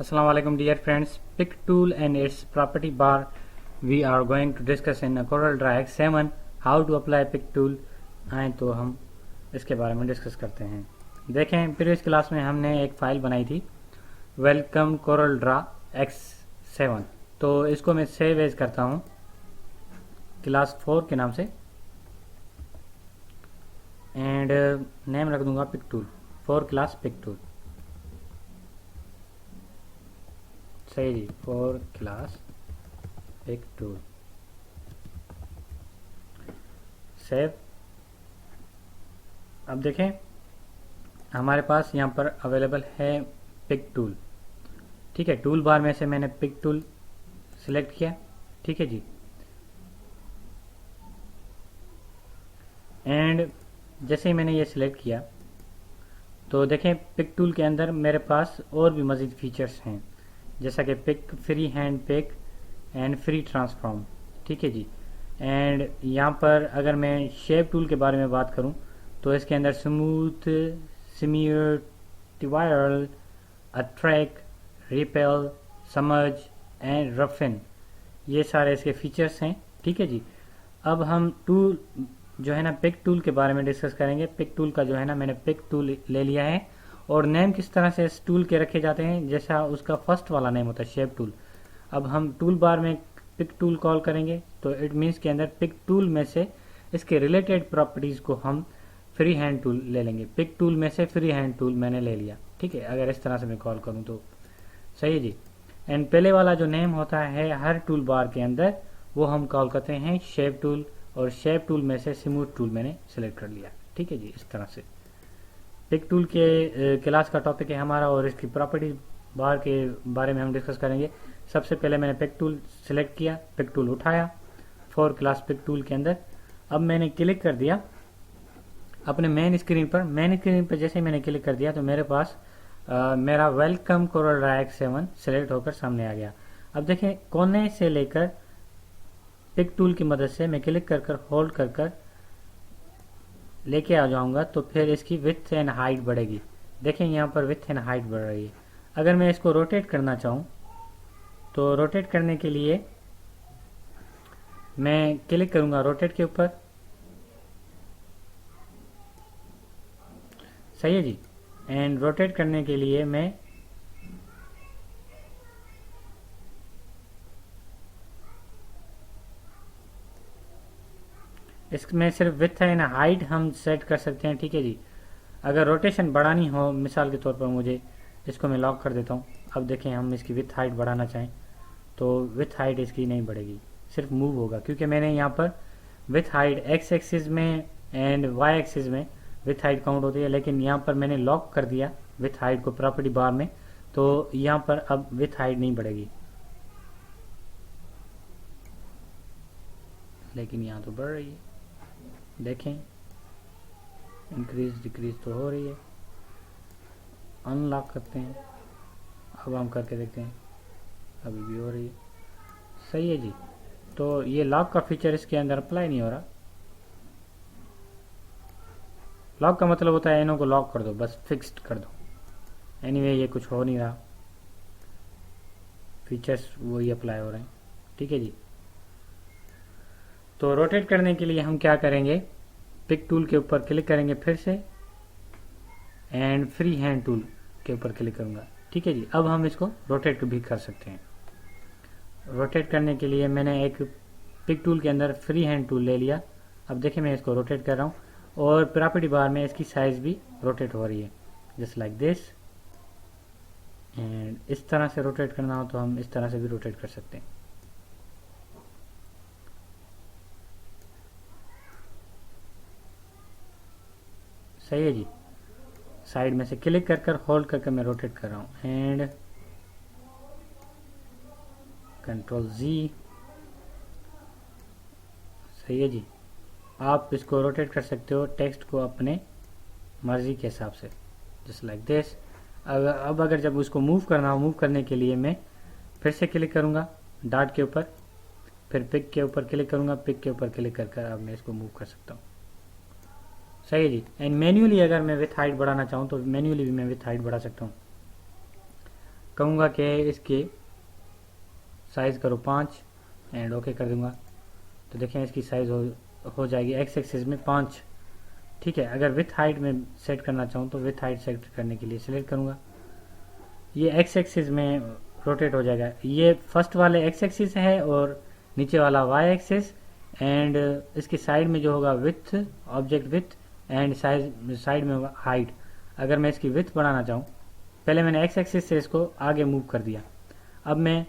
Assalamualaikum dear friends, pick tool and its property bar. We are going to discuss in CorelDRAW X7 how to apply pick tool. आए तो हम इसके बारे में discuss करते हैं। देखें, प्रीवियस क्लास में हमने एक फ़ाइल बनाई थी वेलकम CorelDRAW X7। तो इसको मैं सेव एज करता हूँ क्लास 4 के नाम से एंड नेम रख दूंगा pick tool for class pick tool. सही जी, for class pick tool. Save. अब देखें हमारे पास यहाँ पर अवेलेबल है पिक टूल। ठीक है, टूल बार में से मैंने पिक टूल सिलेक्ट किया। ठीक है जी, एंड जैसे ही मैंने ये सिलेक्ट किया तो देखें पिक टूल के अंदर मेरे पास और भी मज़ीद फीचर्स हैं, जैसा कि pick, free hand pick and free transform. ठीक है जी, एंड यहाँ पर अगर मैं शेप टूल के बारे में बात करूँ तो इसके अंदर स्मूथ, सिम्यूटिवायल, अट्रैक्ट, रिपेल, समझ एंड रफिन, ये सारे इसके फीचर्स हैं। ठीक है जी, अब हम टूल जो है ना पिक टूल के बारे में डिस्कस करेंगे। पिक टूल का जो है ना मैंने पिक टूल ले लिया है और नेम किस तरह से इस टूल के रखे जाते हैं, जैसा उसका फर्स्ट वाला नेम होता है शेप टूल। अब हम टूल बार में पिक टूल कॉल करेंगे तो इट मीन्स के अंदर पिक टूल में से इसके रिलेटेड प्रॉपर्टीज़ को हम फ्री हैंड टूल ले लेंगे। पिक टूल में से फ्री हैंड टूल मैंने ले लिया। ठीक है, अगर इस तरह से मैं कॉल करूँ तो सही है जी। एंड पहले वाला जो नेम होता है हर टूल बार के अंदर वो हम कॉल करते हैं शेप टूल, और शेप टूल में से स्मूथ टूल मैंने सेलेक्ट कर लिया। ठीक है जी, इस तरह से पिक टूल के क्लास का टॉपिक है हमारा और इसकी प्रॉपर्टी बार के बारे में हम डिस्कस करेंगे। सबसे पहले मैंने पिक टूल सेलेक्ट किया, पिक टूल उठाया फॉर क्लास पिक टूल के अंदर। अब मैंने क्लिक कर दिया अपने मेन स्क्रीन पर। मेन स्क्रीन पर जैसे मैंने क्लिक कर दिया तो मेरे पास मेरा वेलकम CorelDRAW X7 सेलेक्ट होकर सामने आ गया। अब देखें कोने से लेकर पिक टूल की मदद से मैं क्लिक कर कर होल्ड कर कर लेके आ जाऊंगा तो फिर इसकी विड्थ एंड हाइट बढ़ेगी। देखें यहाँ पर विड्थ एंड हाइट बढ़ रही है। अगर मैं इसको रोटेट करना चाहूँ तो रोटेट करने के लिए मैं क्लिक करूँगा रोटेट के ऊपर। सही है जी, एंड रोटेट करने के लिए मैं इसमें सिर्फ विड्थ एंड हाइट हम सेट कर सकते हैं। ठीक है जी, अगर रोटेशन बढ़ानी हो मिसाल के तौर पर मुझे इसको मैं लॉक कर देता हूँ। अब देखें हम इसकी विड्थ हाइट बढ़ाना चाहें तो विड्थ हाइट इसकी नहीं बढ़ेगी, सिर्फ मूव होगा, क्योंकि मैंने यहाँ पर विड्थ हाइट एक्स एक्सिस में एंड वाई एक्सिस में विड्थ हाइट काउंट होती है, लेकिन यहाँ पर मैंने लॉक कर दिया विड्थ हाइट को प्रॉपर्टी बार में, तो यहाँ पर अब विड्थ हाइट नहीं बढ़ेगी, लेकिन यहाँ तो बढ़ रही है। देखें इंक्रीज डिक्रीज तो हो रही है। अनलॉक करते हैं, अब हम करके देखते हैं, अभी भी हो रही है। सही है जी, तो ये लॉक का फीचर इसके अंदर अप्लाई नहीं हो रहा। लॉक का मतलब होता है इन्हों को लॉक कर दो, बस फिक्स्ड कर दो। एनीवे ये कुछ हो नहीं रहा, फीचर्स वही अप्लाई हो रहे हैं। ठीक है जी, तो रोटेट करने के लिए हम क्या करेंगे, पिक टूल के ऊपर क्लिक करेंगे फिर से एंड फ्री हैंड टूल के ऊपर क्लिक करूंगा। ठीक है जी, अब हम इसको रोटेट भी कर सकते हैं। रोटेट करने के लिए मैंने एक पिक टूल के अंदर फ्री हैंड टूल ले लिया। अब देखिए मैं इसको रोटेट कर रहा हूँ और प्रॉपर्टी बार में इसकी साइज भी रोटेट हो रही है, जस्ट लाइक दिस। एंड इस तरह से रोटेट करना हो तो हम इस तरह से भी रोटेट कर सकते हैं। सही है जी, साइड में से क्लिक कर कर होल्ड करके मैं रोटेट कर रहा हूँ एंड कंट्रोल जी। सही है जी, आप इसको रोटेट कर सकते हो टेक्स्ट को अपने मर्जी के हिसाब से, जस्ट लाइक दिस। अब अगर जब उसको मूव करना हो, मूव करने के लिए मैं फिर से क्लिक करूँगा डॉट के ऊपर, फिर पिक के ऊपर क्लिक करूँगा, पिक के ऊपर क्लिक कर कर अब मैं इसको मूव कर सकता हूँ। सही है जी, एंड मैन्युअली अगर मैं विथ हाइट बढ़ाना चाहूँ तो मैन्युअली भी मैं विथ हाइट बढ़ा सकता हूँ। कहूँगा कि इसके साइज़ करो 5 एंड ओके कर दूंगा, तो देखें इसकी साइज़ हो जाएगी एक्स एक्सिस में 5। ठीक है, अगर विथ हाइट में सेट करना चाहूँ तो विथ हाइट सेट करने के लिए सिलेक्ट करूँगा, ये एक्स एक्सिस में रोटेट हो जाएगा। ये फर्स्ट वाले एक्स एक्सिस है और नीचे वाला वाई एक्सिस, एंड इसकी साइड में जो होगा with, object with, and side में होगा हाइट। अगर मैं इसकी विथ बढ़ाना चाहूँ, पहले मैंने एक्स एक्सिस से इसको आगे मूव कर दिया, अब मैं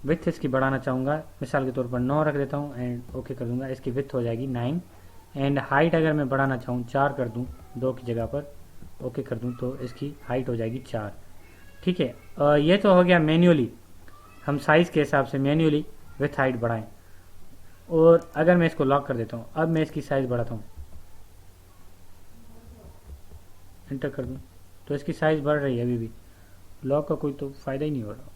विथ इसकी बढ़ाना चाहूँगा, मिसाल के तौर पर 9 रख देता हूँ एंड ओके कर दूंगा, इसकी विथ हो जाएगी 9। एंड हाइट अगर मैं बढ़ाना चाहूँ 4 कर दूँ, 2 की जगह पर ओके कर दूँ, तो इसकी हाइट हो जाएगी 4। ठीक है, ये तो हो गया मैन्युअली, हम साइज़ के हिसाब से मैन्युअली विथ हाइट बढ़ाएं। और अगर मैं इसको लॉक कर देता हूँ, अब मैं इसकी साइज़ बढ़ाता हूँ, एंटर कर दूँ, तो इसकी साइज़ बढ़ रही है। अभी भी लॉक का कोई तो फ़ायदा ही नहीं हो रहा।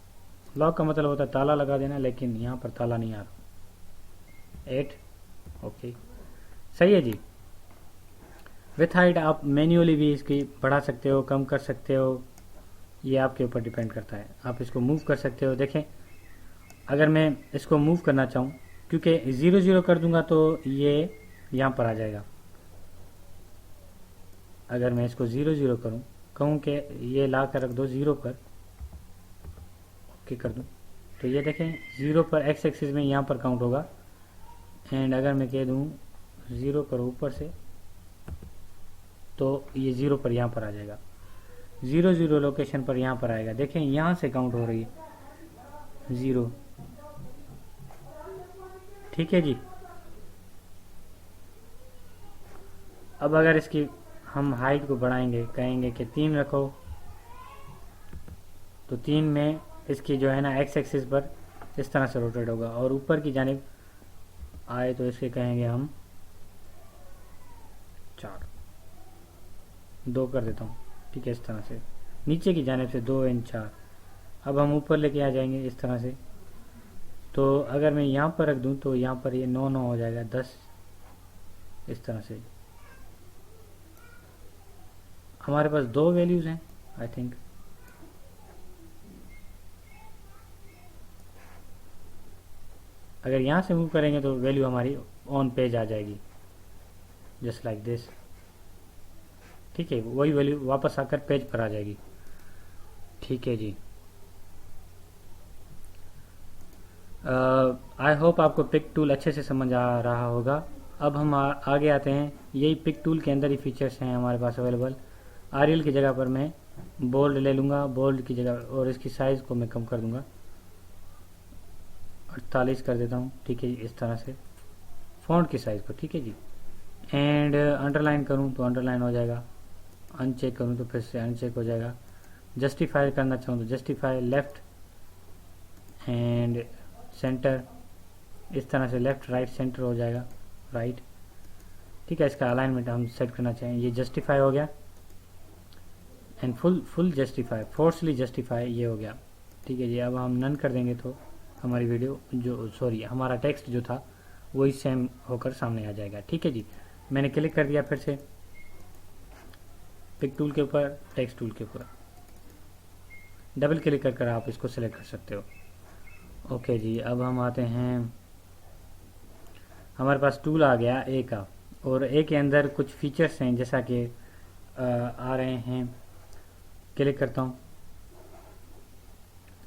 लॉक का मतलब होता है ताला लगा देना, लेकिन यहाँ पर ताला नहीं आ रहा। 8 ओके, सही है जी। विथ हाइट आप मैन्युअली भी इसकी बढ़ा सकते हो, कम कर सकते हो, ये आपके ऊपर डिपेंड करता है। आप इसको मूव कर सकते हो। देखें, अगर मैं इसको मूव करना चाहूँ, क्योंकि 0 0 कर दूंगा तो ये यहाँ पर आ जाएगा। अगर मैं इसको 0 0 करूँ, कहूँ कि ये ला कर रख दो 0 पर, ओके कर दूँ, तो ये देखें 0 पर एक्स एक्सिस में यहाँ पर काउंट होगा। एंड अगर मैं कह दूँ 0 करो ऊपर से, तो ये 0 पर यहाँ पर आ जाएगा, 0 0 लोकेशन पर यहाँ पर आएगा। देखें यहाँ से काउंट हो रही है 0। ठीक है जी। अब अगर इसकी हम हाइट को बढ़ाएंगे, कहेंगे कि 3 रखो, तो 3 में इसकी जो है ना एक्स एक्सिस पर इस तरह से रोटेट होगा, और ऊपर की जानिब आए तो इसके कहेंगे हम 4, 2 कर देता हूँ। ठीक है, इस तरह से नीचे की जानिब से 2 एंड 4। अब हम ऊपर लेके आ जाएंगे इस तरह से, तो अगर मैं यहाँ पर रख दूँ तो यहाँ पर ये 9 9 हो जाएगा, 10 इस तरह से। हमारे पास 2 वैल्यूज़ हैं आई थिंक। अगर यहाँ से मूव करेंगे तो वैल्यू हमारी ऑन पेज आ जाएगी, जस्ट लाइक दिस। ठीक है, वही वैल्यू वापस आकर पेज पर आ जाएगी। ठीक है जी। आई होप आपको पिक टूल अच्छे से समझ आ रहा होगा। अब हम आगे आते हैं। यही पिक टूल के अंदर ही फीचर्स हैं हमारे पास अवेलेबल। आरएल की जगह पर मैं बोल्ड ले लूँगा, बोल्ड की जगह, और इसकी साइज़ को मैं कम कर दूँगा, 48 कर देता हूँ। ठीक है, इस तरह से फॉन्ट की साइज़ को। ठीक है जी। एंड अंडरलाइन करूँ तो अंडरलाइन हो जाएगा, अनचेक करूँ तो फिर से अनचेक हो जाएगा। जस्टिफाई करना चाहूँ तो जस्टिफाई, लेफ़्ट एंड सेंटर, इस तरह से लेफ़्ट राइट सेंटर हो जाएगा, राइट। ठीक है, इसका अलाइनमेंट हम सेट करना चाहें, ये जस्टिफाई हो गया। एंड फुल जस्टिफाई, फोर्सली जस्टिफाई, ये हो गया। ठीक है जी। अब हम नन कर देंगे तो हमारी वीडियो हमारा टेक्स्ट जो था वही सेम होकर सामने आ जाएगा। ठीक है जी। मैंने क्लिक कर दिया फिर से पिक टूल के ऊपर, टेक्स्ट टूल के ऊपर, डबल क्लिक कर आप इसको सिलेक्ट कर सकते हो। ओके जी। अब हम आते हैं, हमारे पास टूल आ गया ए का, और ए के अंदर कुछ फीचर्स हैं जैसा कि आ रहे हैं। क्लिक करता हूँ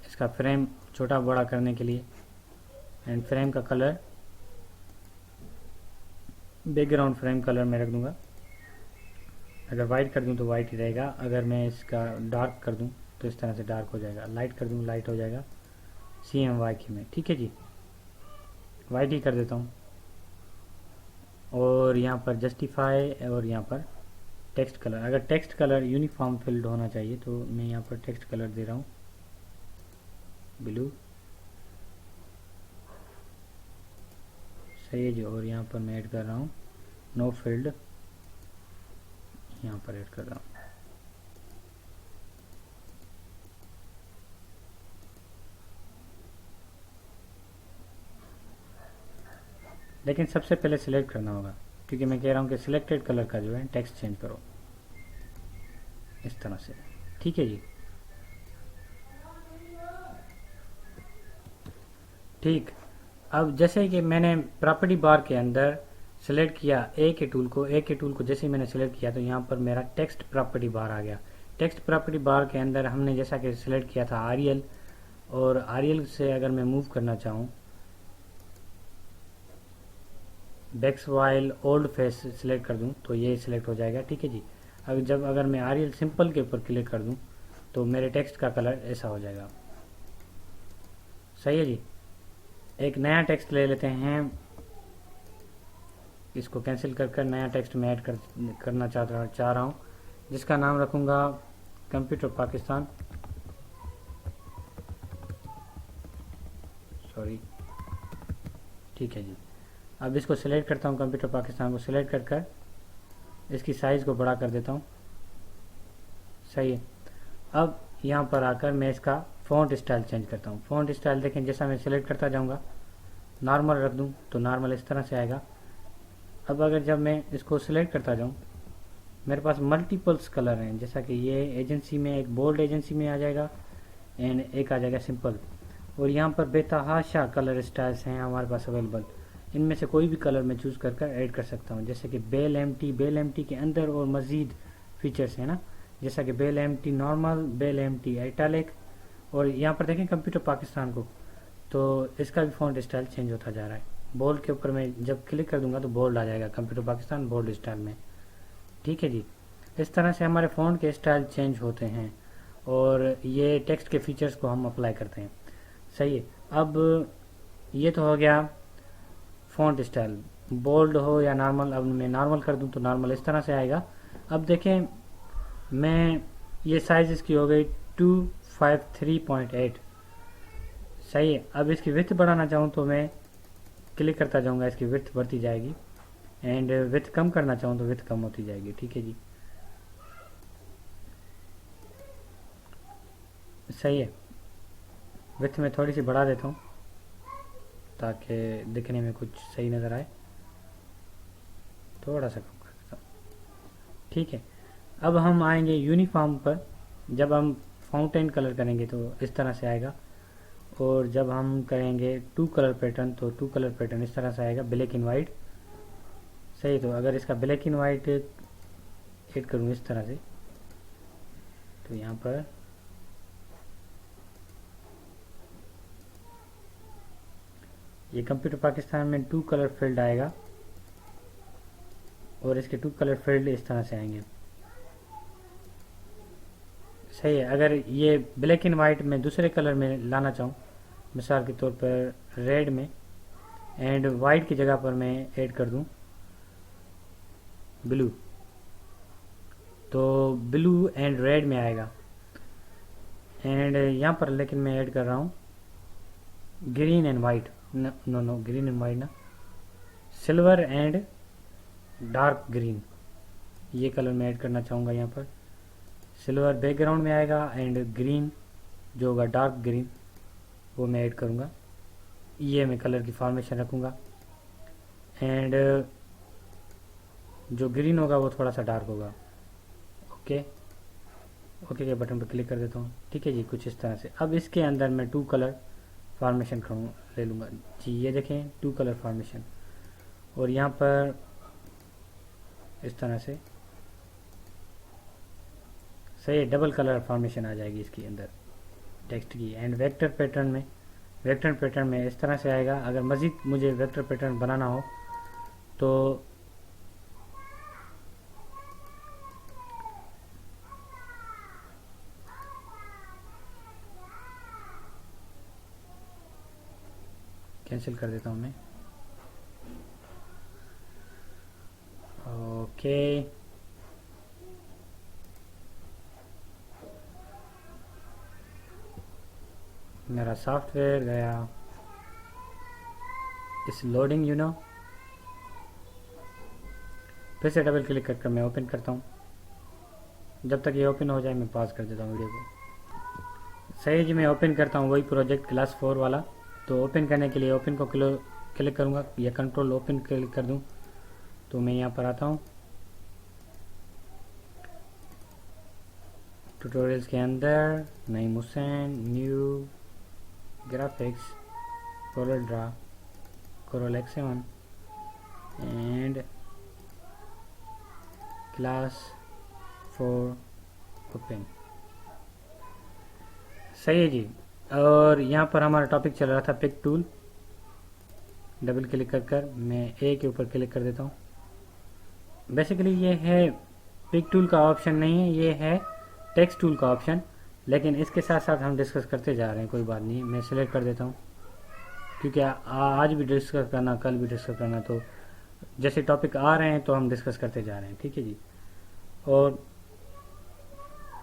इसका फ्रेम छोटा बड़ा करने के लिए, एंड फ्रेम का कलर बैकग्राउंड फ्रेम कलर में रख दूंगा। अगर वाइट कर दूं तो वाइट ही रहेगा, अगर मैं इसका डार्क कर दूं तो इस तरह से डार्क हो जाएगा, लाइट कर दूं लाइट हो जाएगा CMY की में। ठीक है जी, वाइट ही कर देता हूँ। और यहाँ पर जस्टिफाई, और यहाँ पर टेक्स्ट कलर, अगर टेक्स्ट कलर यूनिफॉर्म फिल्ड होना चाहिए तो मैं यहाँ पर टेक्स्ट कलर दे रहा हूँ ब्लू, सही है जी। और यहाँ पर मैं ऐड कर रहा हूँ नो फील्ड, यहाँ पर ऐड कर रहा हूँ। लेकिन सबसे पहले सिलेक्ट करना होगा, क्योंकि मैं कह रहा हूँ कि सिलेक्टेड कलर का जो है टेक्स्ट चेंज करो इस तरह से। ठीक है जी। ठीक। अब जैसे कि मैंने प्रॉपर्टी बार के अंदर सेलेक्ट किया ए के टूल को जैसे ही मैंने सेलेक्ट किया तो यहाँ पर मेरा टेक्स्ट प्रॉपर्टी बार आ गया। टेक्स्ट प्रॉपर्टी बार के अंदर हमने जैसा कि सिलेक्ट किया था आरियल, और आरियल से अगर मैं मूव करना चाहूँ backs while old face select कर दूं तो ये सिलेक्ट हो जाएगा। ठीक है जी। अब जब अगर मैं आरियल सिंपल के ऊपर क्लिक कर दूं तो मेरे टेक्स्ट का कलर ऐसा हो जाएगा। सही है जी। एक नया टेक्स्ट ले लेते हैं, इसको कैंसिल कर नया टेक्स्ट में ऐड करना चाह रहा हूँ, जिसका नाम रखूँगा कंप्यूटर पाकिस्तान। सॉरी, ठीक है जी। अब इसको सिलेक्ट करता हूँ, कंप्यूटर पाकिस्तान को सिलेक्ट कर इसकी साइज़ को बड़ा कर देता हूँ। सही है। अब यहाँ पर आकर मैं इसका फ़ॉन्ट स्टाइल चेंज करता हूँ। फ़ॉन्ट स्टाइल देखें, जैसा मैं सिलेक्ट करता जाऊँगा नॉर्मल रख दूँ तो नॉर्मल इस तरह से आएगा। अब अगर जब मैं इसको सिलेक्ट करता जाऊँ मेरे पास मल्टीपल्स कलर हैं, जैसा कि ये एजेंसी में एक बोल्ड एजेंसी में आ जाएगा एंड एक आ जाएगा सिंपल, और यहाँ पर बेतहाशा कलर स्टाइल्स हैं हमारे पास अवेलेबल। इनमें से कोई भी कलर मैं चूज़ कर ऐड कर सकता हूँ, जैसे कि बेल एमटी के अंदर और मज़ीद फीचर्स हैं ना, जैसा कि Bell MT normal, Bell MT italic, और यहाँ पर देखें कंप्यूटर पाकिस्तान को तो इसका भी फ़ॉन्ट स्टाइल चेंज होता जा रहा है। बोल्ड के ऊपर मैं जब क्लिक कर दूंगा तो बोल्ड आ जाएगा कंप्यूटर पाकिस्तान बोल्ड स्टाइल में। ठीक है जी। इस तरह से हमारे फ़ॉन्ट के स्टाइल चेंज होते हैं और ये टेक्स्ट के फीचर्स को हम अप्लाई करते हैं। सही है। अब ये तो हो गया फ़ॉन्ट स्टाइल, बोल्ड हो या नॉर्मल। अब मैं नॉर्मल कर दूं तो नॉर्मल इस तरह से आएगा। अब देखें मैं ये साइज़ इसकी हो गई 253.8। सही है। अब इसकी विड्थ बढ़ाना चाहूँ तो मैं क्लिक करता जाऊँगा, इसकी विड्थ बढ़ती जाएगी, एंड विड्थ कम करना चाहूँ तो विड्थ कम होती जाएगी। ठीक है जी। सही है। विड्थ में थोड़ी सी बढ़ा देता हूँ ताकि दिखने में कुछ सही नज़र आए, थोड़ा सा कम कर देता हूँ। ठीक है। अब हम आएंगे यूनिफॉर्म पर। जब हम फाउंटेन कलर करेंगे तो इस तरह से आएगा, और जब हम करेंगे टू कलर पैटर्न तो टू कलर पैटर्न इस तरह से आएगा, ब्लैक एंड वाइट। सही। तो अगर इसका ब्लैक एंड वाइट ऐड करूँ इस तरह से तो यहाँ पर ये कंप्यूटर पाकिस्तान में टू कलर फील्ड आएगा और इसके टू कलर फील्ड इस तरह से आएंगे। सही है। अगर ये ब्लैक एंड वाइट में दूसरे कलर में लाना चाहूँ, मिसाल के तौर पर रेड में, एंड वाइट की जगह पर मैं ऐड कर दूँ ब्लू, तो ब्लू एंड रेड में आएगा। एंड यहाँ पर लेकिन मैं ऐड कर रहा हूँ green and white, no green and white ना, सिल्वर एंड डार्क ग्रीन, ये कलर मैं ऐड करना चाहूँगा। यहाँ पर सिल्वर बैकग्राउंड में आएगा एंड ग्रीन जो होगा डार्क ग्रीन वो मैं ऐड करूँगा। ये मैं कलर की फॉर्मेशन रखूँगा, एंड जो ग्रीन होगा वो थोड़ा सा डार्क होगा। ओके के बटन पर क्लिक कर देता हूँ। ठीक है जी। कुछ इस तरह से। अब इसके अंदर मैं टू कलर फॉर्मेशन ले लूँगा जी। ये देखें टू कलर फॉर्मेशन, और यहाँ पर इस तरह से सही डबल कलर फॉर्मेशन आ जाएगी इसके अंदर टेक्स्ट की। एंड वेक्टर पैटर्न में इस तरह से आएगा। अगर मज़ीद मुझे वेक्टर पैटर्न बनाना हो तो कैंसिल कर देता हूँ मैं। ओके मेरा सॉफ्टवेयर गया, इस लोडिंग फिर से डबल क्लिक करके मैं ओपन करता हूँ। जब तक ये ओपन हो जाए मैं पॉज कर देता हूँ वीडियो को। सही जी। मैं ओपन करता हूँ वही प्रोजेक्ट क्लास 4 वाला। तो ओपन करने के लिए ओपन को क्लिक करूँगा या कंट्रोल ओपन क्लिक कर दूँ तो मैं यहाँ पर आता हूँ ट्यूटोरियल्स के अंदर, Naeem Hussain, new graphics, Corel Draw, Corel X7 and class for open। सही है जी। और यहाँ पर हमारा टॉपिक चल रहा था पिक टूल। डबल क्लिक कर कर मैं ए के ऊपर क्लिक कर देता हूँ। बेसिकली ये है पिक टूल का ऑप्शन नहीं है, ये है टेक्स्ट टूल का ऑप्शन, लेकिन इसके साथ साथ हम डिस्कस करते जा रहे हैं, कोई बात नहीं। मैं सिलेक्ट कर देता हूँ क्योंकि आज भी डिस्कस करना, कल भी डिस्कस करना, तो जैसे टॉपिक आ रहे हैं तो हम डिस्कस करते जा रहे हैं, ठीक है जी। और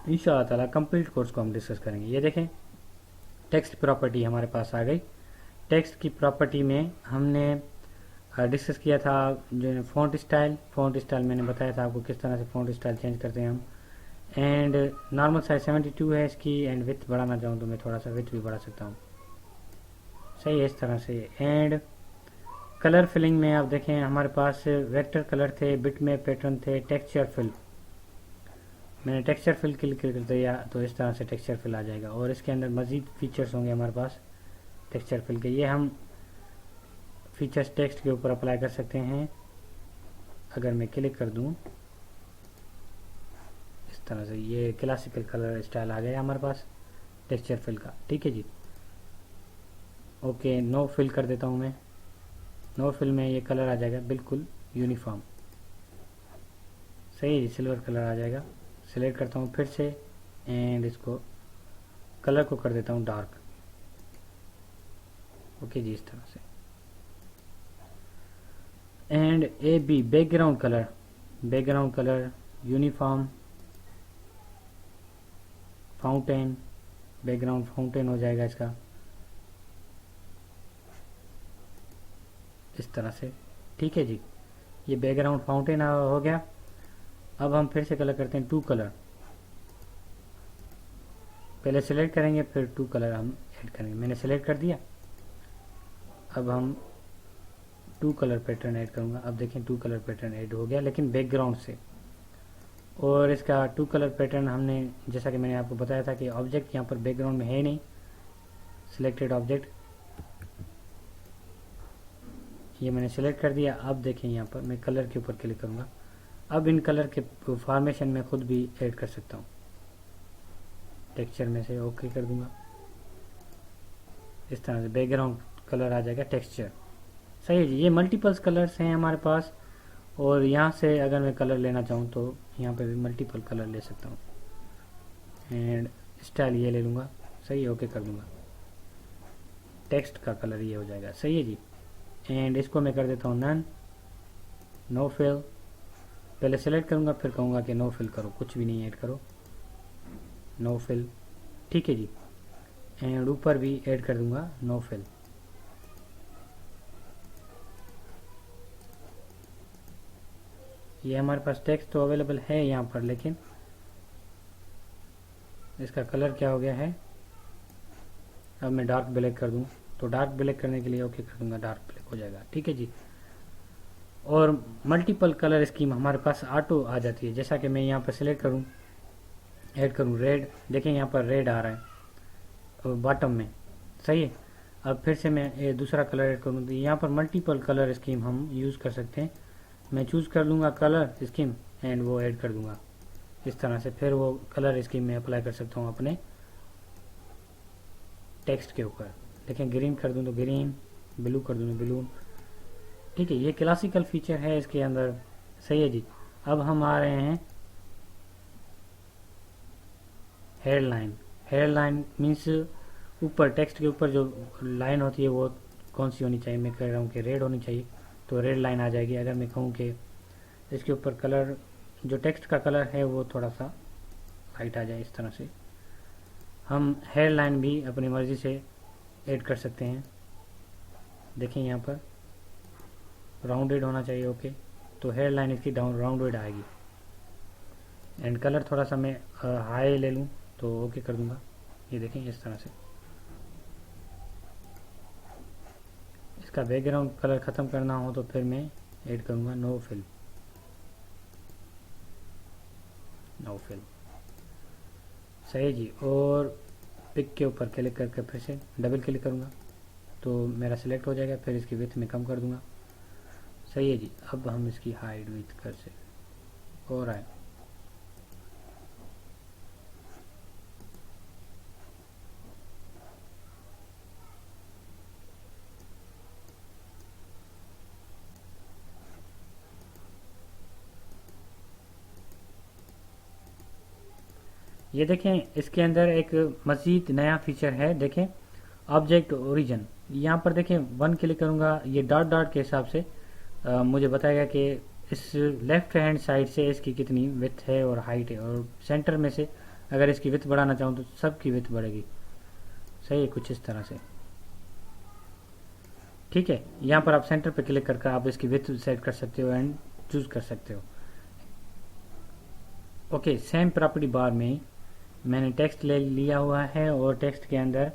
इंशाअल्लाह ताला कंप्लीट कोर्स को हम डिस्कस करेंगे। ये देखें टेक्स्ट प्रॉपर्टी हमारे पास आ गई। टेक्स्ट की प्रॉपर्टी में हमने डिस्कस किया था जो फ़ॉन्ट स्टाइल मैंने बताया था आपको किस तरह से फ़ॉन्ट स्टाइल चेंज करते हैं हम। एंड नॉर्मल साइज 72 है इसकी, एंड विथ बढ़ाना चाहूँ तो मैं थोड़ा सा विथ भी बढ़ा सकता हूँ, सही है इस तरह से। एंड कलर फिलिंग में आप देखें हमारे पास वेक्टर कलर थे, बिट में पैटर्न थे, टेक्सचर फिल। मैंने टेक्सचर फिल क्लिक कर दिया तो इस तरह से टेक्सचर फिल आ जाएगा, और इसके अंदर मज़ीद फीचर्स होंगे हमारे पास टेक्सचर फिल के। ये हम फीचर्स टेक्स्ट के ऊपर अप्लाई कर सकते हैं। अगर मैं क्लिक कर दूं इस तरह से, ये क्लासिकल कलर स्टाइल आ गया हमारे पास टेक्सचर फिल का, ठीक है जी। ओके, नो फिल कर देता हूं मैं। नो फिल में ये कलर आ जाएगा बिल्कुल यूनिफॉर्म, सही है, सिल्वर कलर आ जाएगा। सिलेक्ट करता हूँ फिर से एंड इसको कलर को कर देता हूँ डार्क। ओके जी, इस तरह से। And A B background colour uniform fountain, background fountain हो जाएगा इसका इस तरह से, ठीक है जी। ये बैकग्राउंड फाउंटेन हो गया। अब हम फिर से कलर करते हैं टू कलर। पहले सेलेक्ट करेंगे फिर टू कलर हम ऐड करेंगे। मैंने सेलेक्ट कर दिया। अब हम टू कलर पैटर्न ऐड करूंगा। अब देखें टू कलर पैटर्न ऐड हो गया, लेकिन बैकग्राउंड से। और इसका टू कलर पैटर्न हमने, जैसा कि मैंने आपको बताया था कि ऑब्जेक्ट यहाँ पर बैकग्राउंड में है नहीं, सिलेक्टेड ऑब्जेक्ट, ये मैंने सेलेक्ट कर दिया। अब देखें यहाँ पर मैं कलर के ऊपर क्लिक करूँगा। अब इन कलर के फॉर्मेशन में खुद भी ऐड कर सकता हूँ। टेक्सचर में से ओके कर दूंगा, इस तरह से बैकग्राउंड कलर आ जाएगा टेक्सचर, सही है जी। ये मल्टीपल्स कलर्स हैं हमारे पास, और यहाँ से अगर मैं कलर लेना चाहूँ तो यहाँ पे भी मल्टीपल कलर ले सकता हूँ। एंड स्टाइल ये ले लूँगा, सही है, ओके कर दूँगा। टेक्स्ट का कलर ये हो जाएगा, सही है जी। एंड इसको मैं कर देता हूँ नन, नो फिल। पहले सेलेक्ट करूँगा फिर कहूँगा कि नो फिल करो, कुछ भी नहीं ऐड करो, नो फिल, ठीक है जी। एंड ऊपर भी ऐड कर दूँगा नो फिल। ये हमारे पास टेक्स्ट तो अवेलेबल है यहाँ पर, लेकिन इसका कलर क्या हो गया है। अब मैं डार्क ब्लैक कर दूँ तो डार्क ब्लैक करने के लिए ओके कर दूंगा, डार्क ब्लैक हो जाएगा, ठीक है जी। और मल्टीपल कलर स्कीम हमारे पास ऑटो आ जाती है। जैसा कि मैं यहाँ पर सिलेक्ट करूँ, ऐड करूँ रेड, देखें यहाँ पर रेड आ रहा है बॉटम में, सही है। अब फिर से मैं दूसरा कलर ऐड करूँ तो यहाँ पर मल्टीपल कलर स्कीम हम यूज़ कर सकते हैं। मैं चूज़ कर लूँगा कलर स्कीम एंड वो ऐड कर दूँगा इस तरह से। फिर वो कलर स्कीम में अप्लाई कर सकता हूँ अपने टेक्स्ट के ऊपर। देखें ग्रीन कर दूँ तो ग्रीन, ब्लू कर दूँ तो ब्लू, ठीक है। ये क्लासिकल फीचर है इसके अंदर, सही है जी। अब हम आ रहे हैं हेडलाइन मीन्स ऊपर टेक्स्ट के ऊपर जो लाइन होती है वो कौन सी होनी चाहिए। मैं कह रहा हूँ कि रेड होनी चाहिए, तो रेड लाइन आ जाएगी। अगर मैं कहूँ कि इसके ऊपर कलर, जो टेक्स्ट का कलर है वो थोड़ा सा लाइट आ जाए, इस तरह से हम हेडलाइन भी अपनी मर्ज़ी से ऐड कर सकते हैं। देखें यहाँ पर राउंडेड होना चाहिए, ओके, तो हेडलाइन इसकी राउंडेड आएगी। एंड कलर थोड़ा सा मैं हाई ले लूँ तो ओके कर दूंगा। ये देखें इस तरह से। इसका बैकग्राउंड कलर ख़त्म करना हो तो फिर मैं ऐड करूँगा नो फिल, सही जी। और पिक के ऊपर क्लिक करके फिर से डबल क्लिक करूँगा तो मेरा सिलेक्ट हो जाएगा। फिर इसकी विड्थ में कम कर दूंगा। सही है जी। अब हम इसकी हाइट विड्थ कर से हो रहा है। ये देखें, इसके अंदर एक मज़ीद नया फीचर है। देखें, ऑब्जेक्ट ओरिजिन। यहाँ पर देखें, वन क्लिक करूँगा, ये डॉट डॉट के हिसाब से मुझे बताएगा कि इस लेफ्ट हैंड साइड से इसकी कितनी विड्थ है और हाइट है, और सेंटर में से अगर इसकी विड्थ बढ़ाना चाहूँ तो सबकी विड्थ बढ़ेगी। सही है, कुछ इस तरह से। ठीक है, यहाँ पर आप सेंटर पे क्लिक करके आप इसकी विड्थ सेट कर सकते हो एंड चूज कर सकते हो। ओके, सेम प्रॉपर्टी बार में मैंने टेक्स्ट ले लिया हुआ है, और टेक्स्ट के अंदर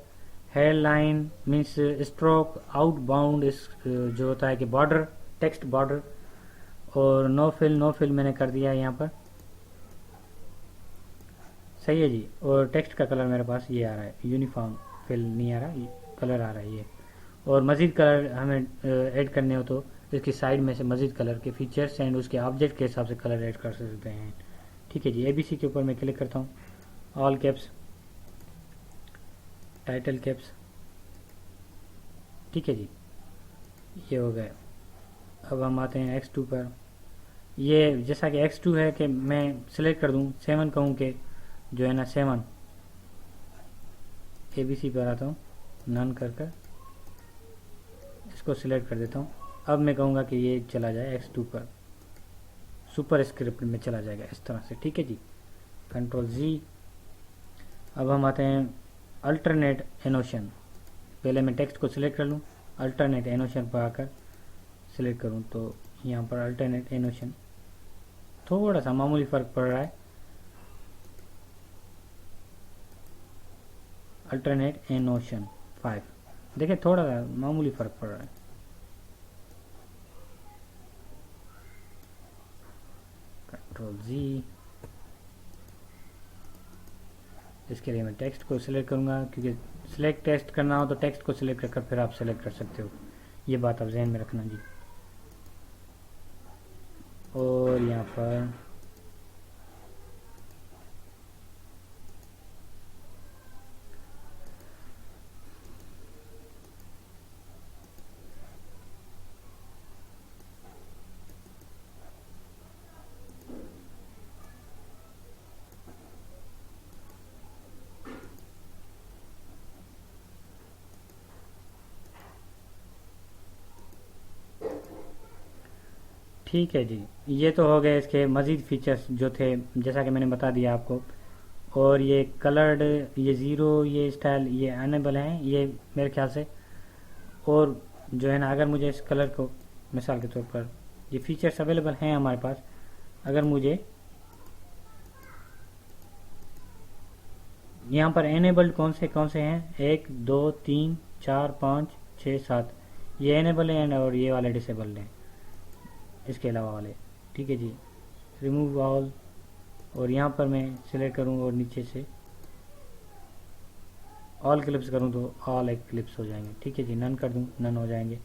हेडलाइन मीन्स स्ट्रोक, आउटबाउंड इस जो होता है कि बॉर्डर, टेक्स्ट बॉर्डर, और नो फिल मैंने कर दिया है यहाँ पर। सही है जी। और टेक्स्ट का कलर मेरे पास ये आ रहा है, यूनिफॉर्म फिल नहीं आ रहा, ये कलर आ रहा है ये। और मज़ीद कलर हमें ऐड करने हो तो इसकी साइड में से मज़ीद कलर के फीचर्स एंड उसके ऑब्जेक्ट के हिसाब से कलर ऐड कर सकते हैं। ठीक है जी। ABC के ऊपर मैं क्लिक करता हूँ, ऑल कैप्स, टाइटल कैप्स। ठीक है जी, ये हो गया। अब हम आते हैं X2 पर। ये जैसा कि X2 है कि मैं सिलेक्ट कर दूँ 7 कहूँ कि जो है ना 7, ABC पर आता हूँ, नन कर इसको सिलेक्ट कर देता हूँ। अब मैं कहूँगा कि ये चला जाए X2 पर, सुपर स्क्रिप्ट में चला जाएगा इस तरह से। ठीक है जी, Ctrl+Z। अब हम आते हैं अल्टरनेट एनोशन। पहले मैं टेक्स्ट को सिलेक्ट कर लूँ, अल्टरनेट एनोशन पर आकर सिलेक्ट करूँ तो यहाँ पर अल्टरनेट एनोशन थोड़ा सा मामूली फ़र्क पड़ रहा है। अल्टरनेट एनोशन 5, देखिए थोड़ा सा मामूली फ़र्क पड़ रहा है। Ctrl+Z। इसके लिए मैं टेक्स्ट को सिलेक्ट करूँगा, क्योंकि सिलेक्ट टेक्स्ट करना हो तो टेक्स्ट को सिलेक्ट कर फिर आप सिलेक्ट कर सकते हो। ये बात आप जहन में रखना जी। और यहाँ पर ठीक है जी। ये तो हो गए इसके मज़ीद फीचर्स जो थे, जैसा कि मैंने बता दिया आपको। और ये कलर्ड, ये ज़ीरो, ये स्टाइल, ये अनेबल हैं ये मेरे ख्याल से। और जो है ना, अगर मुझे इस कलर को, मिसाल के तौर पर ये फीचर्स अवेलेबल हैं हमारे पास, अगर मुझे यहाँ पर एनेबल्ड कौन से हैं, 1 2 3 4 5 6 7, ये एनेबल हैं और ये वाले डिसेबल्ड हैं, इसके अलावा वाले। ठीक है जी, रिमूव ऑल, और यहाँ पर मैं सिलेक्ट करूँ और नीचे से ऑल क्लिप्स करूँ तो ऑल एक क्लिप्स हो जाएंगे। ठीक है जी, नन कर दूँ, नन हो जाएंगे।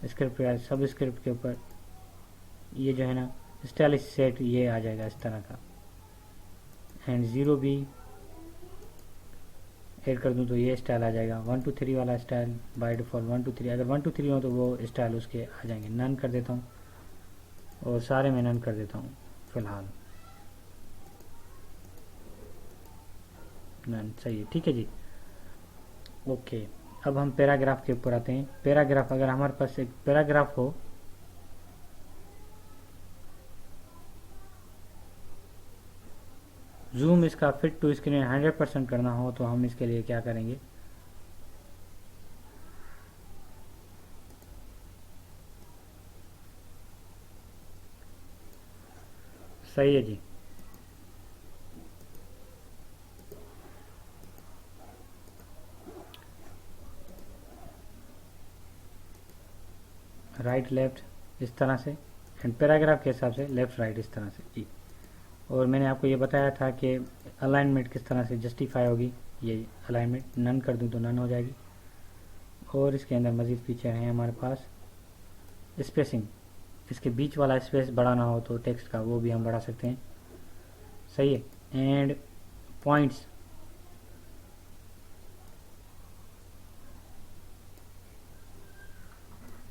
स्क्रिप्ट या सब स्क्रिप्ट के ऊपर ये जो है ना स्टाइलिश सेट ये आ जाएगा इस तरह का। एंड ज़ीरो भी ऐड कर दूँ तो ये स्टाइल आ जाएगा। 1 2 3 वाला स्टाइल बाय डिफ़ॉल्ट 1 2 3, अगर 1 2 3 हो तो वो स्टाइल उसके आ जाएंगे। नन कर देता हूँ और सारे में नन कर देता हूँ फ़िलहाल, नन। सही है, ठीक है जी। ओके, अब हम पैराग्राफ के ऊपर आते हैं। पैराग्राफ, अगर हमारे पास एक पैराग्राफ हो, जूम इसका फिट टू स्क्रीन 100% करना हो तो हम इसके लिए क्या करेंगे, सही है जी। राइट लेफ्ट इस तरह से, एंड पैराग्राफ के हिसाब से लेफ्ट राइट इस तरह से जी। और मैंने आपको ये बताया था कि अलाइनमेंट किस तरह से जस्टिफाई होगी। ये अलाइनमेंट नन कर दूं तो नन हो जाएगी। और इसके अंदर मज़ीद फीचर हैं हमारे पास। स्पेसिंग, इसके बीच वाला स्पेस बढ़ाना हो तो टेक्स्ट का, वो भी हम बढ़ा सकते हैं। सही है। एंड पॉइंट्स,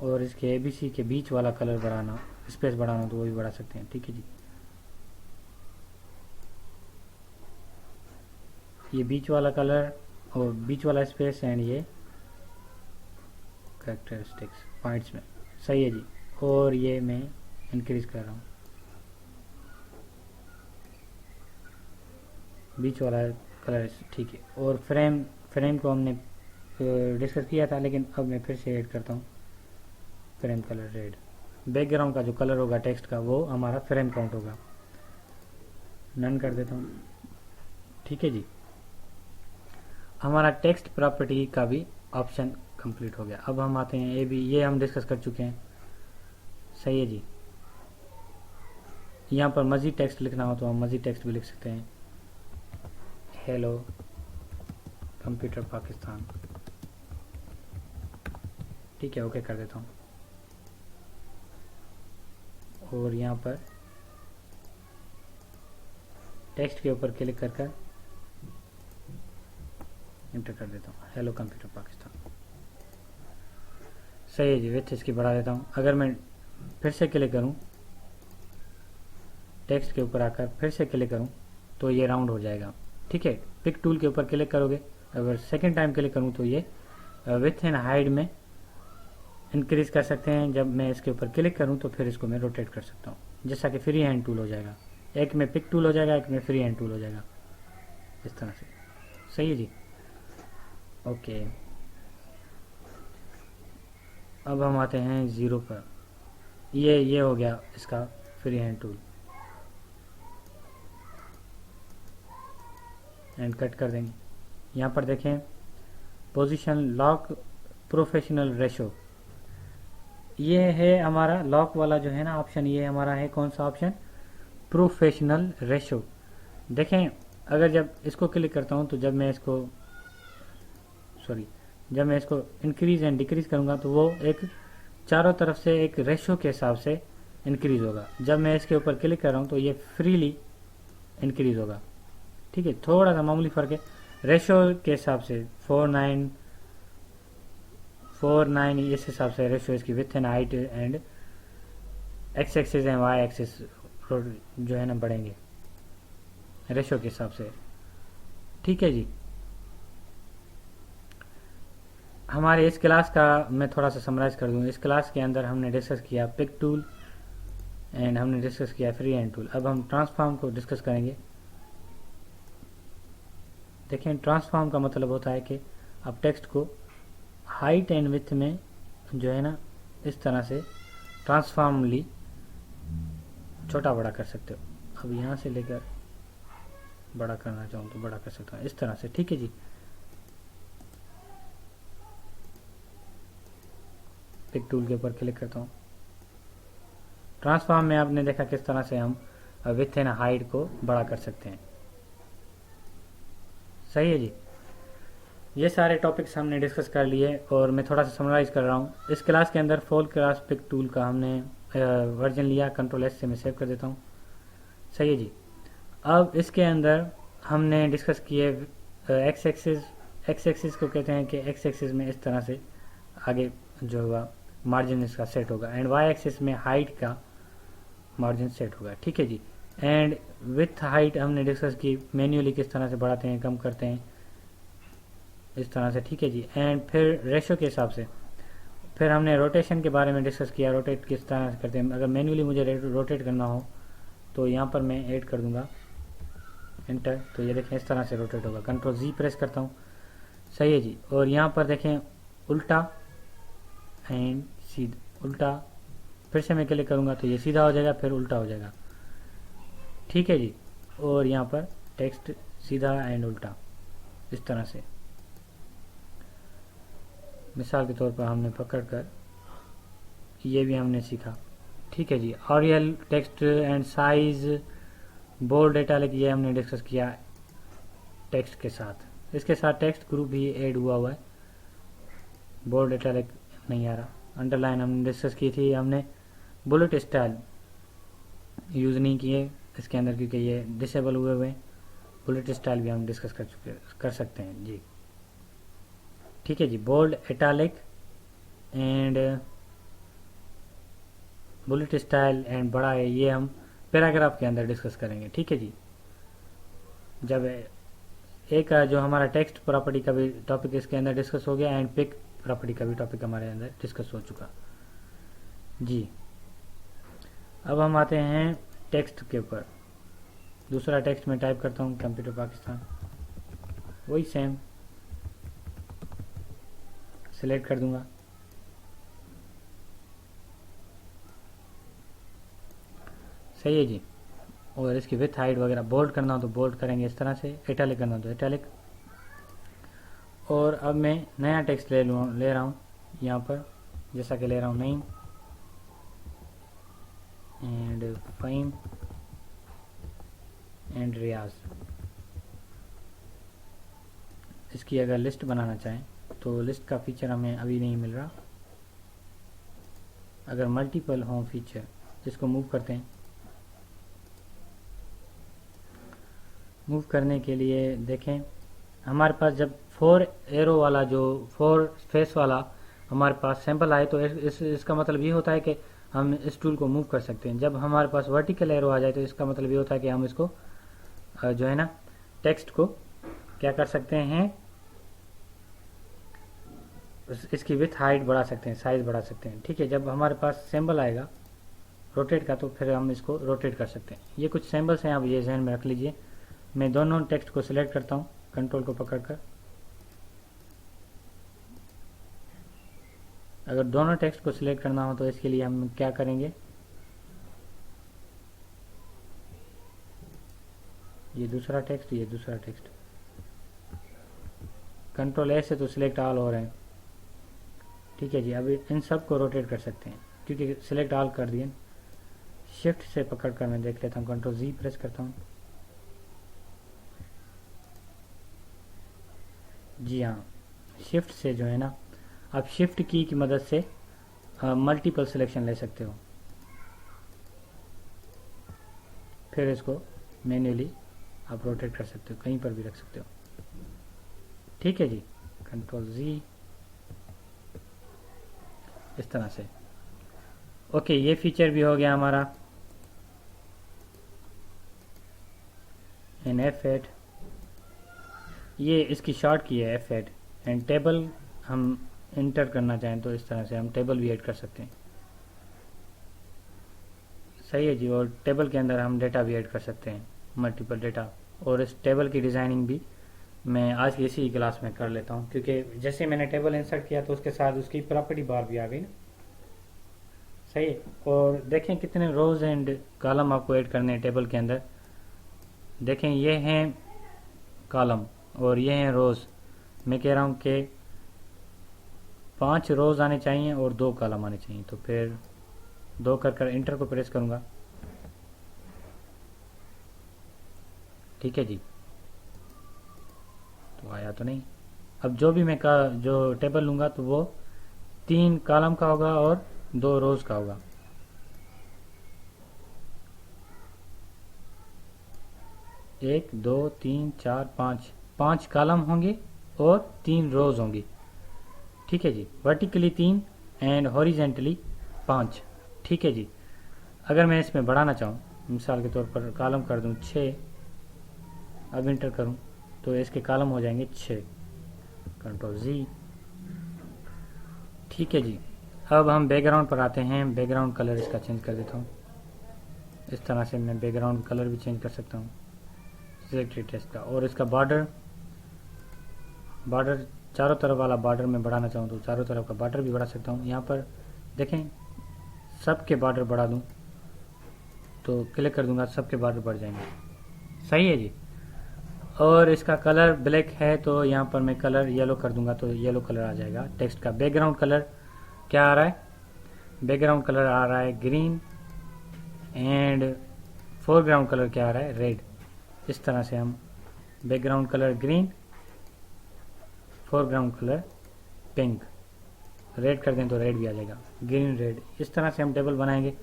और इसके ABC के बीच वाला कलर बढ़ाना, स्पेस बढ़ाना तो वो भी बढ़ा सकते हैं। ठीक है जी, ये बीच वाला कलर और बीच वाला स्पेस एंड ये कैरेक्टरिस्टिक्स पॉइंट्स में। सही है जी। और ये मैं इंक्रीज कर रहा हूँ, बीच वाला कलर। ठीक है। और फ्रेम को हमने डिस्कस किया था, लेकिन अब मैं फिर से ऐड करता हूँ फ्रेम कलर रेड। बैकग्राउंड का जो कलर होगा टेक्स्ट का, वो हमारा फ्रेम काउंट होगा। नन कर देता हूँ। ठीक है जी, हमारा टेक्स्ट प्रॉपर्टी का भी ऑप्शन कंप्लीट हो गया। अब हम आते हैं AB, ये हम डिस्कस कर चुके हैं। सही है जी। यहाँ पर मज़ीद टेक्स्ट लिखना हो तो हम मज़ीद टेक्स्ट भी लिख सकते हैं। Hello computer Pakistan. ठीक है, ओके कर देता हूँ। और यहाँ पर टेक्स्ट के ऊपर क्लिक कर कर इंटर कर देता हूँ, हेलो कंप्यूटर पाकिस्तान। सही है जी। विड्थ इसकी बढ़ा देता हूँ। अगर मैं फिर से क्लिक करूँ, टेक्स्ट के ऊपर आकर फिर से क्लिक करूँ तो ये राउंड हो जाएगा। ठीक है, पिक टूल के ऊपर क्लिक करोगे, अगर सेकंड टाइम क्लिक करूँ तो ये विड्थ एंड हाइट में इंक्रीज कर सकते हैं। जब मैं इसके ऊपर क्लिक करूँ तो फिर इसको मैं रोटेट कर सकता हूँ, जैसा कि फ्री हैंड टूल हो जाएगा। एक में पिक टूल हो जाएगा, एक में फ्री हैंड टूल हो जाएगा, इस तरह से। सही है जी, ओके। अब हम आते हैं 0 पर। ये हो गया इसका free hand tool, and cut कर देंगे। यहाँ पर देखें पोजीशन लॉक प्रोफेशनल रेशो, ये है हमारा लॉक वाला जो है ना ऑप्शन, ये हमारा है कौन सा ऑप्शन, प्रोफेशनल रेशो। देखें अगर जब इसको क्लिक करता हूँ तो जब मैं इसको इंक्रीज एंड डिक्रीज करूँगा तो वो एक चारों तरफ से एक रेशो के हिसाब से इंक्रीज होगा। जब मैं इसके ऊपर क्लिक कर रहा हूँ तो ये फ्रीली इंक्रीज होगा। ठीक है, थोड़ा सा मामूली फ़र्क है रेशो के हिसाब से, 4:9 इस हिसाब से रेशो इसकी width and height and X axis and Y axis जो है ना बढ़ेंगे रेशो के हिसाब से। ठीक है जी, हमारे इस क्लास का मैं थोड़ा सा समराइज कर दूँ। इस क्लास के अंदर हमने डिस्कस किया पिक टूल एंड हमने डिस्कस किया फ्री हैंड टूल। अब हम ट्रांसफॉर्म को डिस्कस करेंगे। देखें ट्रांसफॉर्म का मतलब होता है कि आप टेक्स्ट को हाइट एंड विथ में जो है ना इस तरह से ट्रांसफॉर्मली छोटा बड़ा कर सकते हो। अब यहाँ से लेकर बड़ा करना चाहूँ तो बड़ा कर सकता हूँ इस तरह से। ठीक है जी, पिक टूल के ऊपर क्लिक करता हूँ। ट्रांसफॉर्म में आपने देखा किस तरह से हम विथ एंड हाइट को बड़ा कर सकते हैं। सही है जी, ये सारे टॉपिक्स हमने डिस्कस कर लिए और मैं थोड़ा सा समराइज कर रहा हूँ। इस क्लास के अंदर फॉल क्लास पिक टूल का हमने वर्जन लिया, Ctrl+S से मैं सेव कर देता हूँ। सही है जी, अब इसके अंदर हमने डिस्कस किए एक्स एक्सिस को कहते हैं कि एक्स एक्सिस में इस तरह से आगे जो होगा मार्जिन इसका सेट होगा, एंड वाई एक्सिस में हाइट का मार्जिन सेट होगा। ठीक है जी, एंड विथ हाइट हमने डिस्कस की मैन्युअली किस तरह से बढ़ाते हैं कम करते हैं इस तरह से। ठीक है जी, एंड फिर रेशो के हिसाब से फिर हमने रोटेशन के बारे में डिस्कस किया, रोटेट किस तरह से करते हैं। अगर मैन्युअली मुझे रोटेट करना हो तो यहाँ पर मैं ऐड कर दूंगा एंटर, तो ये देखें इस तरह से रोटेट होगा। Ctrl+Z प्रेस करता हूँ। सही है जी, और यहाँ पर देखें उल्टा एंड सीधा, उल्टा फिर से मैं क्लिक करूँगा तो ये सीधा हो जाएगा फिर उल्टा हो जाएगा। ठीक है जी, और यहाँ पर टेक्स्ट सीधा एंड उल्टा इस तरह से। मिसाल के तौर पर हमने पकड़ कर ये भी हमने सीखा। ठीक है जी, Arial text and size bold italic ये हमने डिस्कस किया टेक्स्ट के साथ। इसके साथ टेक्स्ट ग्रुप भी ऐड हुआ है बोल्ड इटैलिक नहीं आ रहा। अंडरलाइन हमने डिस्कस की थी, हमने बुलेट स्टाइल यूज़ नहीं किए इसके अंदर क्योंकि ये डिसेबल हुए हुए। बुलेट स्टाइल भी हम डिस्कस कर सकते हैं जी। ठीक है जी, bold italic and bullet style and बड़ा है, ये हम पैराग्राफ के अंदर डिस्कस करेंगे। ठीक है जी, जब एक जो हमारा टेक्स्ट प्रॉपर्टी का भी टॉपिक इसके अंदर डिस्कस हो गया एंड पिक प्रॉपर्टी का भी टॉपिक हमारे अंदर डिस्कस हो चुका जी। अब हम आते हैं टेक्स्ट के ऊपर। दूसरा टेक्स्ट में टाइप करता हूँ कंप्यूटर पाकिस्तान, वही सेम सिलेक्ट कर दूंगा। सही है जी। और इसकी विथ हाइट वगैरह बोल्ड करना हो तो बोल्ड करेंगे इस तरह से, इटैलिक करना हो तो इटैलिक। और अब मैं नया टेक्स्ट ले रहा हूँ यहाँ पर, जैसा कि ले रहा हूँ नेम एंड फ़हीम एंड रियाज। इसकी अगर लिस्ट बनाना चाहें तो लिस्ट का फीचर हमें अभी नहीं मिल रहा। अगर मल्टीपल होम फीचर, इसको मूव करते हैं। मूव करने के लिए देखें हमारे पास जब 4 एरो वाला, जो 4 फेस वाला हमारे पास सैंपल आए तो इसका मतलब ये होता है कि हम इस टूल को मूव कर सकते हैं। जब हमारे पास वर्टिकल एरो आ जाए तो इसका मतलब ये होता है कि हम इसको जो है ना टेक्स्ट को क्या कर सकते हैं, इसकी विथ हाइट बढ़ा सकते हैं, साइज बढ़ा सकते हैं। ठीक है, जब हमारे पास सिंबल आएगा रोटेट का तो फिर हम इसको रोटेट कर सकते हैं। ये कुछ सिंबल्स हैं, आप ये जहन में रख लीजिए। मैं दोनों टेक्स्ट को सिलेक्ट करता हूँ कंट्रोल को पकड़कर। अगर दोनों टेक्स्ट को सिलेक्ट करना हो तो इसके लिए हम क्या करेंगे, ये दूसरा टेक्स्ट, ये दूसरा टेक्स्ट, कंट्रोल ए से तो सिलेक्ट ऑल हो रहे हैं। ठीक है जी, अभी इन सब को रोटेट कर सकते हैं क्योंकि सिलेक्ट ऑल कर दिए। शिफ्ट से पकड़ कर मैं देख लेता हूँ, कंट्रोल जी प्रेस करता हूँ। जी हाँ, शिफ्ट से जो है ना, आप शिफ्ट की मदद से मल्टीपल सिलेक्शन ले सकते हो, फिर इसको मैन्युअली आप रोटेट कर सकते हो, कहीं पर भी रख सकते हो। ठीक है जी, कंट्रोल जी इस तरह से। ओके, ये फीचर भी हो गया हमारा। इन F8, ये इसकी शॉर्ट की है F8। एंड टेबल हम इंटर करना चाहें तो इस तरह से हम टेबल भी ऐड कर सकते हैं। सही है जी, और टेबल के अंदर हम डेटा भी ऐड कर सकते हैं, मल्टीपल डेटा। और इस टेबल की डिज़ाइनिंग भी मैं आज की इसी क्लास में कर लेता हूँ क्योंकि जैसे मैंने टेबल इंसर्ट किया तो उसके साथ उसकी प्रॉपर्टी बार भी आ गई ना। सही है, और देखें कितने रोज एंड कॉलम आपको ऐड करने हैं टेबल के अंदर। देखें ये हैं कॉलम और ये हैं रोज। मैं कह रहा हूँ कि 5 रोज आने चाहिए और 2 कॉलम आने चाहिए, तो फिर 2 कर इंटर को प्रेस करूँगा। ठीक है जी, तो आया तो नहीं। अब जो भी मैं जो टेबल लूँगा तो वो 3 कॉलम का होगा और 2 रोज का होगा। एक, दो, तीन, चार, 5 कॉलम होंगे और 3 रोज होंगी। ठीक है जी, वर्टिकली 3 एंड हॉरिजेंटली 5। ठीक है जी, अगर मैं इसमें बढ़ाना चाहूँ, मिसाल के तौर पर कॉलम कर दूँ 6, अब इंटर करूँ तो इसके कॉलम हो जाएंगे 6, कंट्रोल जी। ठीक है जी, अब हम बैकग्राउंड पर आते हैं। बैकग्राउंड कलर इसका चेंज कर देता हूँ। इस तरह से मैं बैकग्राउंड कलर भी चेंज कर सकता हूँ सिलेक्टेड टेक्स्ट का। और इसका बॉर्डर चारों तरफ वाला बॉर्डर में बढ़ाना चाहूँ तो चारों तरफ का बॉर्डर भी बढ़ा सकता हूँ। यहाँ पर देखें सबके बॉर्डर बढ़ा दूँ तो क्लिक कर दूंगा, सबके बॉर्डर बढ़ जाएंगे। सही है जी, और इसका कलर ब्लैक है तो यहाँ पर मैं कलर येलो कर दूंगा तो येलो कलर आ जाएगा टेक्स्ट का। बैकग्राउंड कलर क्या आ रहा है, बैकग्राउंड कलर आ रहा है ग्रीन एंड फोरग्राउंड कलर क्या आ रहा है, रेड। इस तरह से हम background colour green, foreground colour pink, red कर दें तो रेड भी आ जाएगा, ग्रीन रेड। इस तरह से हम टेबल बनाएंगे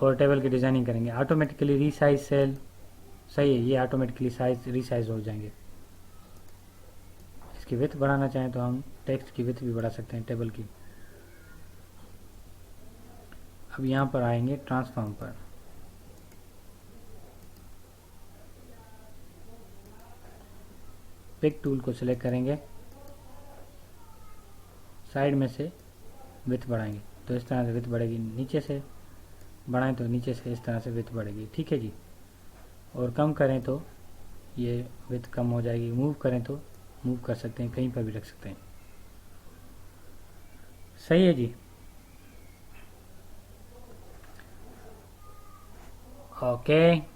और टेबल की डिज़ाइनिंग करेंगे। ऑटोमेटिकली रीसाइज सेल, सही है, ये ऑटोमेटिकली साइज रीसाइज हो जाएंगे। इसकी विड्थ बढ़ाना चाहें तो हम टेक्स्ट की विड्थ भी बढ़ा सकते हैं टेबल की। अब यहाँ पर आएंगे ट्रांसफॉर्म पर, पिक टूल को सिलेक्ट करेंगे, साइड में से विड्थ बढ़ाएंगे तो इस तरह से विड्थ बढ़ेगी, नीचे से बढ़ाएं तो नीचे से इस तरह से विड्थ बढ़ेगी, ठीक है जी। और कम करें तो ये विड्थ कम हो जाएगी, मूव करें तो मूव कर सकते हैं, कहीं पर भी रख सकते हैं, सही है जी। ओके,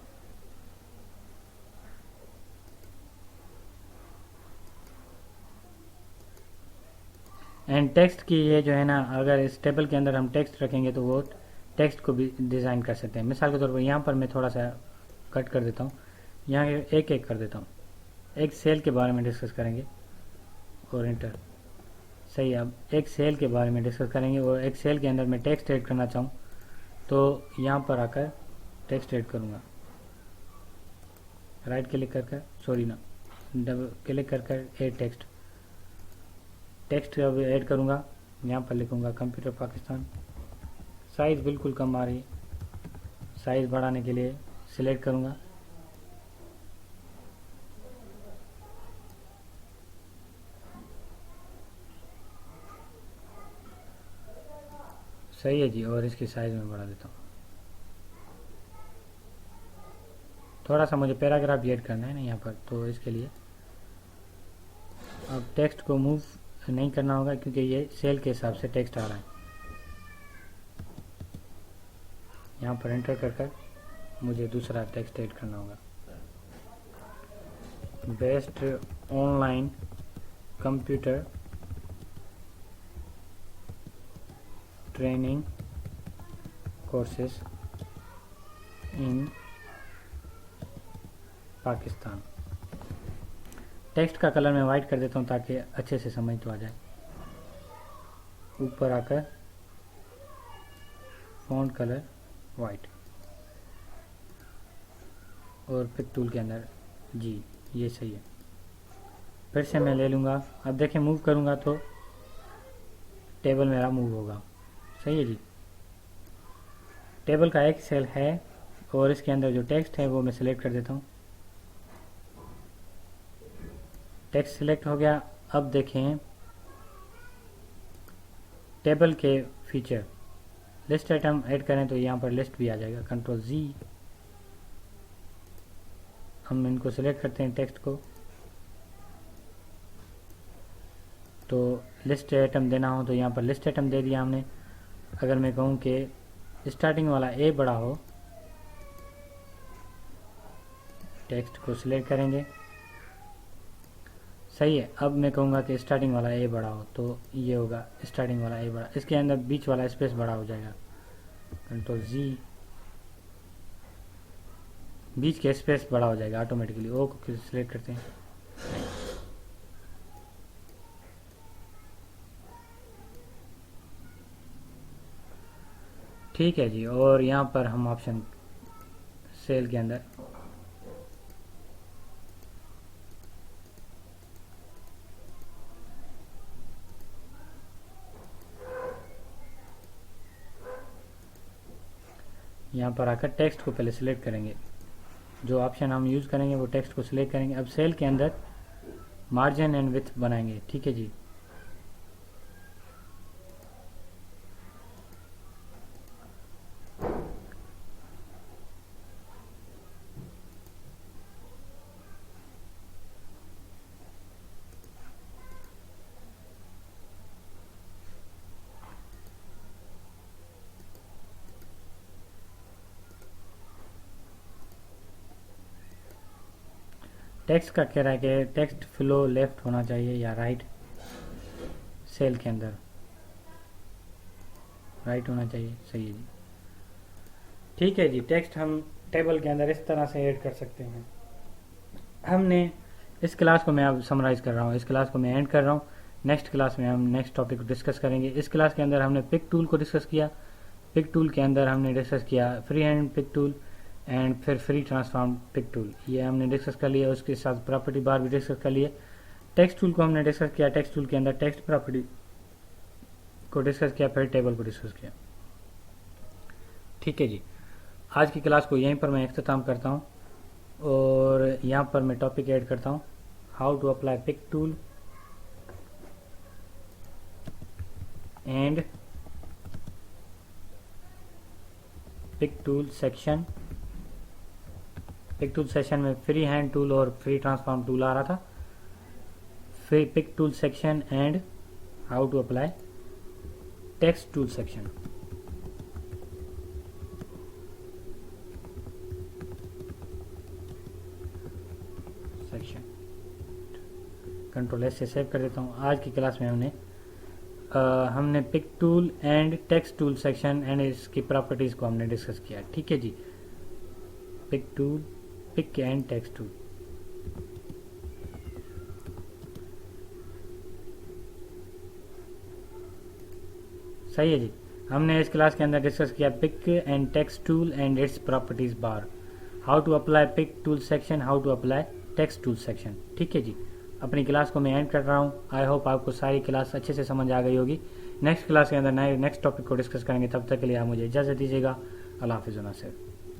एंड टेक्स्ट की ये जो है ना, अगर इस टेबल के अंदर हम टेक्स्ट रखेंगे तो वो टेक्स्ट को भी डिज़ाइन कर सकते हैं। मिसाल के तौर पर यहाँ पर मैं थोड़ा सा कट कर देता हूँ, यहाँ एक एक कर देता हूँ। एक सेल के बारे में डिस्कस करेंगे और इंटर, सही है। अब एक सेल के बारे में डिस्कस करेंगे और एक सेल के अंदर मैं टेक्स्ट ऐड करना चाहूँ तो यहाँ पर आकर टेक्स्ट ऐड करूँगा, राइट क्लिक कर सॉरी ना, डबल क्लिक कर ऐड टेक्स्ट, टेक्स्ट अब ऐड करूँगा। यहाँ पर लिखूँगा कंप्यूटर पाकिस्तान। साइज़ बिल्कुल कम आ रही है, साइज़ बढ़ाने के लिए सिलेक्ट करूँगा, सही है जी। और इसकी साइज़ में बढ़ा देता हूँ, थोड़ा सा मुझे पैराग्राफ भी ऐड करना है ना यहाँ पर, तो इसके लिए अब टेक्स्ट को मूव नहीं करना होगा क्योंकि ये सेल के हिसाब से टेक्स्ट आ रहा है। यहाँ पर एंटर कर मुझे दूसरा टेक्स्ट ऐड करना होगा, best online computer training courses इन पाकिस्तान। टेक्स्ट का कलर मैं वाइट कर देता हूँ ताकि अच्छे से समझ तो आ जाए। ऊपर आकर फॉन्ट कलर वाइट और पिक टूल के अंदर जी, ये सही है। फिर से मैं ले लूँगा, अब देखें मूव करूँगा तो टेबल मेरा मूव होगा, सही है जी। टेबल का एक सेल है और इसके अंदर जो टेक्स्ट है वो मैं सिलेक्ट कर देता हूँ, टेक्स्ट सिलेक्ट हो गया। अब देखें टेबल के फीचर, लिस्ट आइटम ऐड करें तो यहाँ पर लिस्ट भी आ जाएगा, कंट्रोल जी। हम इनको सिलेक्ट करते हैं टेक्स्ट को, तो लिस्ट आइटम देना हो तो यहाँ पर लिस्ट आइटम दे दिया हमने। अगर मैं कहूँ कि स्टार्टिंग वाला ए बड़ा हो, टेक्स्ट को सिलेक्ट करेंगे, सही है। अब मैं कहूँगा कि स्टार्टिंग वाला ए बड़ा हो तो ये होगा स्टार्टिंग वाला ए बड़ा, इसके अंदर बीच वाला स्पेस बड़ा हो जाएगा, कंट्रोल जी, बीच के स्पेस बड़ा हो जाएगा ऑटोमेटिकली। ओ को सिलेक्ट करते हैं, ठीक है जी। और यहाँ पर हम ऑप्शन सेल के अंदर यहाँ पर आकर टेक्स्ट को पहले सिलेक्ट करेंगे, जो ऑप्शन हम यूज़ करेंगे वो टेक्स्ट को सिलेक्ट करेंगे। अब सेल के अंदर मार्जिन एंड विड्थ बनाएंगे, ठीक है जी। टेक्स्ट का कह रहा है कि टेक्स्ट फ्लो लेफ्ट होना चाहिए या राइट, सेल के अंदर राइट होना चाहिए, सही है जी। ठीक है जी, टेक्स्ट हम टेबल के अंदर इस तरह से ऐड कर सकते हैं। हमने इस क्लास को मैं अब समराइज़ कर रहा हूँ, इस क्लास को मैं एंड कर रहा हूँ। नेक्स्ट क्लास में हम नेक्स्ट टॉपिक को डिस्कस करेंगे। इस क्लास के अंदर हमने पिक टूल को डिस्कस किया। पिक टूल के अंदर हमने डिस्कस किया free hand pick tool and फिर फ्री ट्रांसफॉर्म पिक टूल, ये हमने डिस्कस कर लिया। उसके साथ प्रॉपर्टी बार भी डिस्कस कर लिए। टेक्स्ट टूल को हमने डिस्कस किया। टेक्स्ट टूल के अंदर टेक्स्ट प्रॉपर्टी को डिस्कस किया, फिर टेबल को डिस्कस किया। ठीक है जी, आज की क्लास को यहीं पर मैं इख्तिताम करता हूँ और यहाँ पर मैं टॉपिक ऐड करता हूँ, how to apply pick tool and pick tool section. Pick tool section में फ्री हैंड टूल और फ्री ट्रांसफॉर्म टूल आ रहा था। फिर pick tool section and how to apply text tool section. Control S से save कर देता हूँ। आज की क्लास में हमने pick tool and text tool section and इसकी प्रॉपर्टीज को हमने डिस्कस किया। ठीक है जी, pick tool, pick and text tool. सही है जी, हमने इस क्लास के अंदर डिस्कस किया pick and text tool and its properties bar, how to apply pick tool section, how to apply text tool section. ठीक है जी, अपनी क्लास को मैं एंड कर रहा हूँ। आई होप आपको सारी क्लास अच्छे से समझ आ गई होगी। नेक्स्ट क्लास के अंदर नेक्स्ट टॉपिक को डिस्कस करेंगे। तब तक के लिए आप मुझे इजाज़त दीजिएगा। अल्लाह हाफिज़।